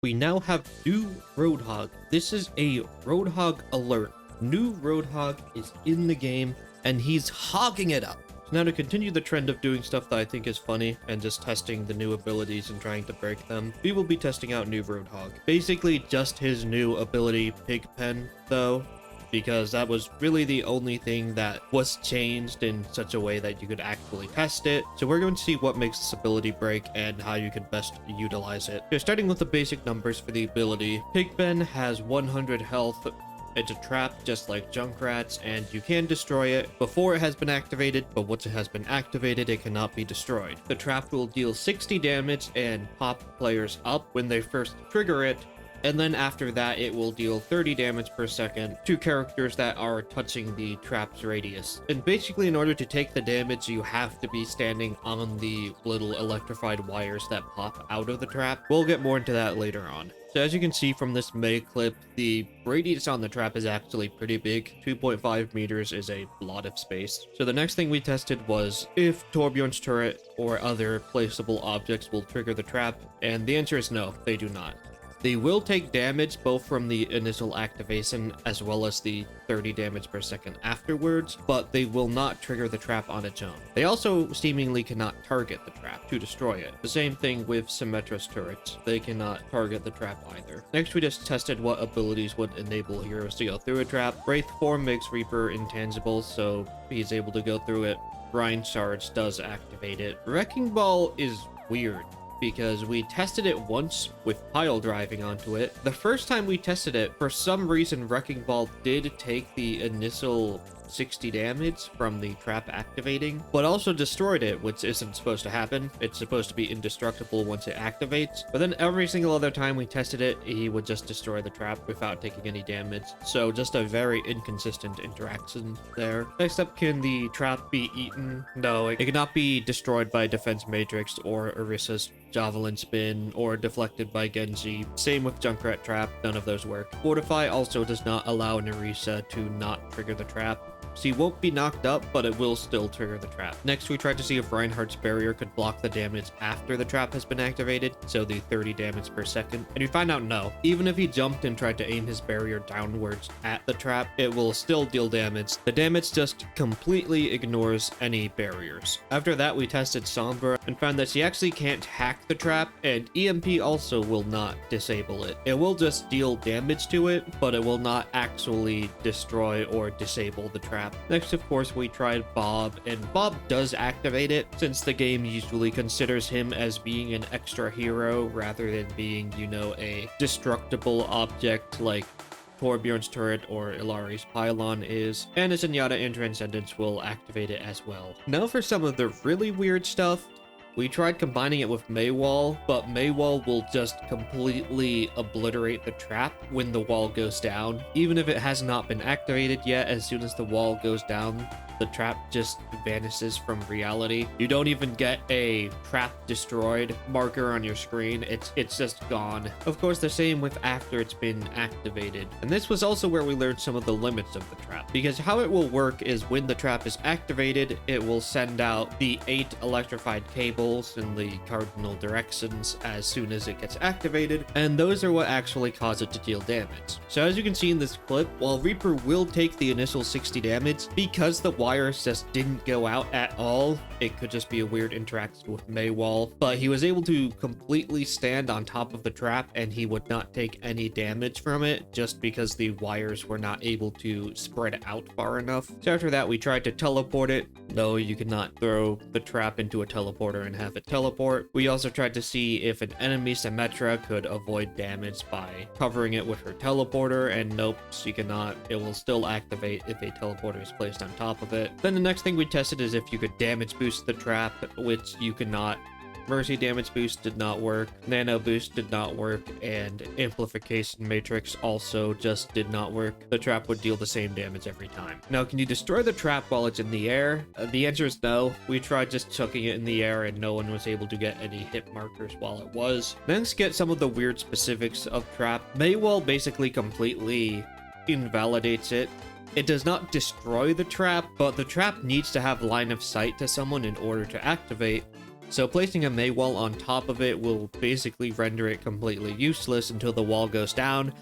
We now have new Roadhog. This is a Roadhog alert. New Roadhog is in the game, and he's hogging it up. So now to continue the trend of doing stuff that I think is funny, and just testing the new abilities and trying to break them, we will be testing out new Roadhog. Basically just his new ability, Pigpen, though, because that was really the only thing that was changed in such a way that you could actually test it. So we're going to see what makes this ability break and how you can best utilize it. So starting with the basic numbers for the ability, Pigpen has 100 health. It's a trap just like Junkrat's, and you can destroy it before it has been activated, but once it has been activated, it cannot be destroyed. The trap will deal 60 damage and pop players up when they first trigger it, and then after that it will deal 30 damage per second to characters that are touching the trap's radius. And basically in order to take the damage, you have to be standing on the little electrified wires that pop out of the trap. We'll get more into that later on. So as you can see from this May clip, the radius on the trap is actually pretty big. 2.5 meters is a lot of space. So the next thing we tested was if Torbjorn's turret or other placeable objects will trigger the trap, and the answer is no, they do not. They will take damage both from the initial activation as well as the 30 damage per second afterwards, but they will not trigger the trap on its own. They also seemingly cannot target the trap to destroy it. The same thing with Symmetra's turrets. They cannot target the trap either. Next, we just tested what abilities would enable heroes to go through a trap. Wraith form makes Reaper intangible, so he's able to go through it. Brine Shards does activate it. Wrecking Ball is weird, because we tested it once with pile driving onto it. The first time we tested it, for some reason, Wrecking Ball did take the initial 60 damage from the trap activating, but also destroyed it, which isn't supposed to happen. It's supposed to be indestructible once it activates, but then every single other time we tested it, he would just destroy the trap without taking any damage. So just a very inconsistent interaction there. Next up, can the trap be eaten? No, it cannot be destroyed by Defense Matrix or Orisa's Javelin Spin or deflected by Genji. Same with Junkrat Trap, none of those work. Fortify also does not allow an Orisa to not trigger the trap. So he won't be knocked up, but it will still trigger the trap. Next, we tried to see if Reinhardt's barrier could block the damage after the trap has been activated, so the 30 damage per second. And we find out no. Even if he jumped and tried to aim his barrier downwards at the trap, it will still deal damage. The damage just completely ignores any barriers. After that, we tested Sombra and found that she actually can't hack the trap, and EMP also will not disable it. It will just deal damage to it, but it will not actually destroy or disable the trap. Next, of course, we tried Bob, and Bob does activate it, since the game usually considers him as being an extra hero rather than being, you know, a destructible object like Torbjorn's turret or Illari's pylon is, and his Zenyatta and Transcendence will activate it as well. Now for some of the really weird stuff. We tried combining it with Maywall, but Maywall will just completely obliterate the trap when the wall goes down. Even if it has not been activated yet, as soon as the wall goes down, the trap just vanishes from reality. You don't even get a trap destroyed marker on your screen. It's just gone. Of course, the same with after it's been activated. And this was also where we learned some of the limits of the trap, because how it will work is when the trap is activated, it will send out the 8 electrified cables in the cardinal directions as soon as it gets activated, and those are what actually cause it to deal damage. So as you can see in this clip, while Reaper will take the initial 60 damage, because the wires just didn't go out at all, it could just be a weird interaction with Maywall, but he was able to completely stand on top of the trap and he would not take any damage from it just because the wires were not able to spread out far enough. So after that, we tried to teleport it. No, you cannot throw the trap into a teleporter and have it teleport. We also tried to see if an enemy Symmetra could avoid damage by covering it with her teleporter, and nope, she cannot. It will still activate if a teleporter is placed on top of it. Then the next thing we tested is if you could damage boost the trap, which you cannot. Mercy damage boost did not work, nano boost did not work, and amplification matrix also just did not work. The trap would deal the same damage every time. Now, can you destroy the trap while it's in the air? The answer is no. We tried just chucking it in the air and no one was able to get any hit markers while it was. Let's get some of the weird specifics of trap. Maywall basically completely invalidates it. It does not destroy the trap, but the trap needs to have line of sight to someone in order to activate. So placing a Mei wall on top of it will basically render it completely useless until the wall goes down,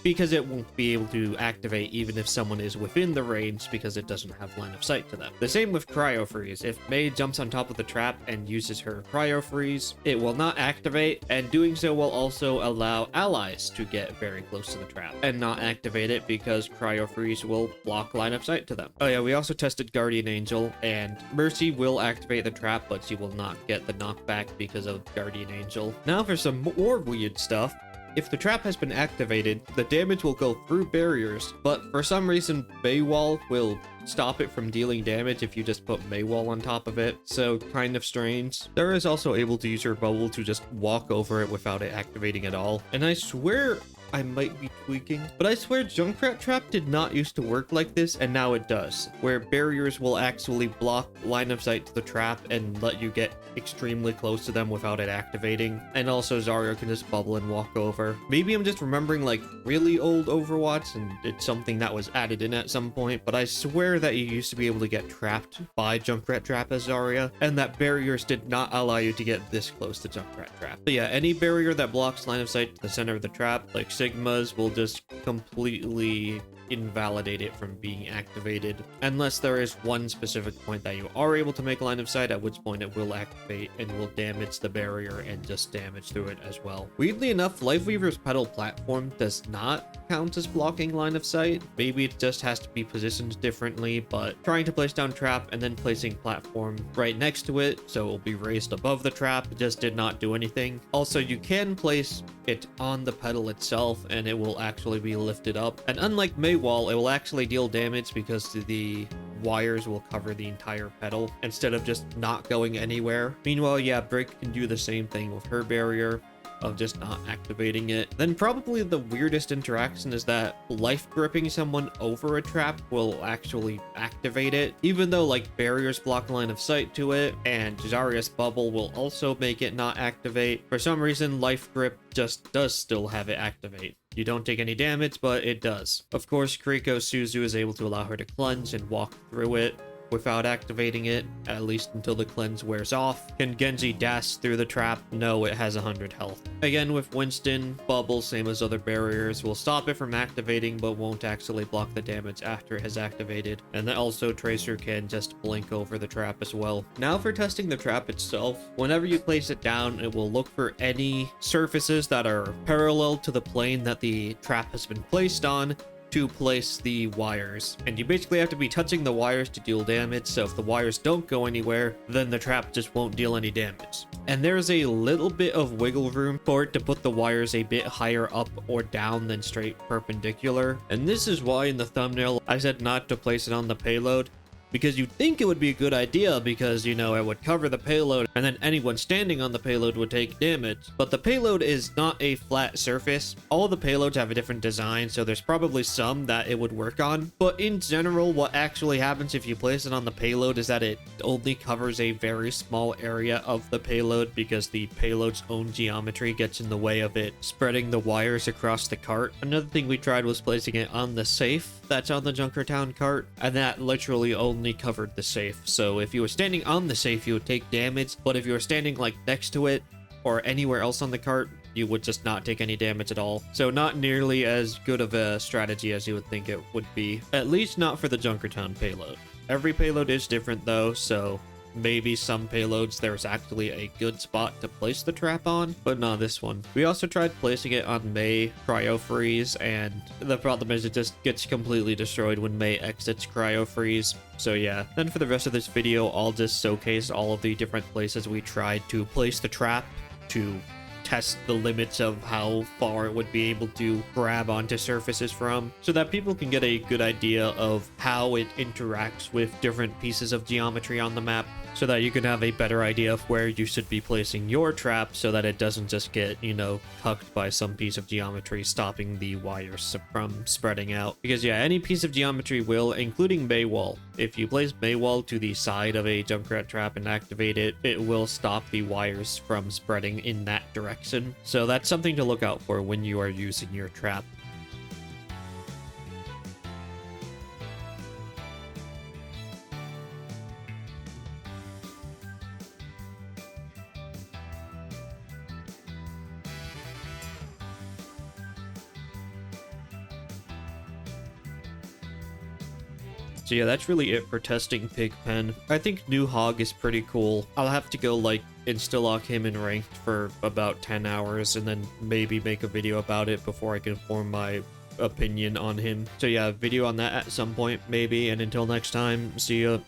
because it won't be able to activate even if someone is within the range because it doesn't have line of sight to them. The same with Cryo Freeze. If Mei jumps on top of the trap and uses her Cryo Freeze, it will not activate, and doing so will also allow allies to get very close to the trap and not activate it because Cryo Freeze will block line of sight to them. Oh yeah, we also tested Guardian Angel, and Mercy will activate the trap, but she will not get the knockback because of Guardian Angel. Now for some more weird stuff. If the trap has been activated, the damage will go through barriers, but for some reason, Mei wall will stop it from dealing damage if you just put Mei wall on top of it, so kind of strange. Sarah is also able to use her bubble to just walk over it without it activating at all, and I swear I might be tweaking, but I swear Junkrat Trap did not used to work like this, and now it does, where barriers will actually block line of sight to the trap and let you get extremely close to them without it activating. And also Zarya can just bubble and walk over. Maybe I'm just remembering like really old Overwatch and it's something that was added in at some point, but I swear that you used to be able to get trapped by Junkrat Trap as Zarya, and that barriers did not allow you to get this close to Junkrat Trap. But yeah, any barrier that blocks line of sight to the center of the trap, like Sigma's, will just completely invalidate it from being activated unless there is one specific point that you are able to make line of sight, at which point it will activate and will damage the barrier and just damage through it as well. Weirdly enough, Lifeweaver's pedal platform does not count as blocking line of sight. Maybe it just has to be positioned differently, but trying to place down trap and then placing platform right next to it so it will be raised above the trap just did not do anything. Also, you can place it on the pedal itself and it will actually be lifted up, and unlike Mei wall, it will actually deal damage because the wires will cover the entire pedal instead of just not going anywhere. Meanwhile, yeah, Brick can do the same thing with her barrier of just not activating it. Then probably the weirdest interaction is that life gripping someone over a trap will actually activate it, even though like barriers block line of sight to it, and Zarya's bubble will also make it not activate. For some reason, life grip just does still have it activate. You don't take any damage, but it does. Of course, Kriko Suzu is able to allow her to cleanse and walk through it without activating it, at least until the cleanse wears off. Can Genji dash through the trap? No, it has 100 health. Again, with Winston, Bubble, same as other barriers, will stop it from activating, but won't actually block the damage after it has activated. And then also Tracer can just blink over the trap as well. Now for testing the trap itself, whenever you place it down, it will look for any surfaces that are parallel to the plane that the trap has been placed on to place the wires, and you basically have to be touching the wires to deal damage. So if the wires don't go anywhere, then the trap just won't deal any damage. And there's a little bit of wiggle room for it to put the wires a bit higher up or down than straight perpendicular, and this is why in the thumbnail I said not to place it on the payload, because you'd think it would be a good idea because, you know, it would cover the payload and then anyone standing on the payload would take damage. But the payload is not a flat surface. All the payloads have a different design, so there's probably some that it would work on. But in general, what actually happens if you place it on the payload is that it only covers a very small area of the payload because the payload's own geometry gets in the way of it spreading the wires across the cart. Another thing we tried was placing it on the safe that's on the Junkertown cart, and that literally only covered the safe. So if you were standing on the safe, you would take damage, but if you were standing like next to it or anywhere else on the cart, you would just not take any damage at all. So not nearly as good of a strategy as you would think it would be, at least not for the Junkertown payload. Every payload is different though, so maybe some payloads there's actually a good spot to place the trap on, but not this one. We also tried placing it on Mei Cryo Freeze, and the problem is it just gets completely destroyed when Mei exits Cryo Freeze. So yeah, then for the rest of this video, I'll just showcase all of the different places we tried to place the trap to test the limits of how far it would be able to grab onto surfaces from, so that people can get a good idea of how it interacts with different pieces of geometry on the map, so that you can have a better idea of where you should be placing your trap so that it doesn't just get, you know, cucked by some piece of geometry stopping the wires from spreading out. Because yeah, any piece of geometry will, including Mei wall. If you place Mei wall to the side of a Junkrat trap and activate it, it will stop the wires from spreading in that direction. So that's something to look out for when you are using your trap. So yeah, that's really it for testing Pigpen. I think new Hog is pretty cool. I'll have to go like insta-lock him in ranked for about 10 hours and then maybe make a video about it before I can form my opinion on him. So yeah, video on that at some point maybe, and until next time, see ya.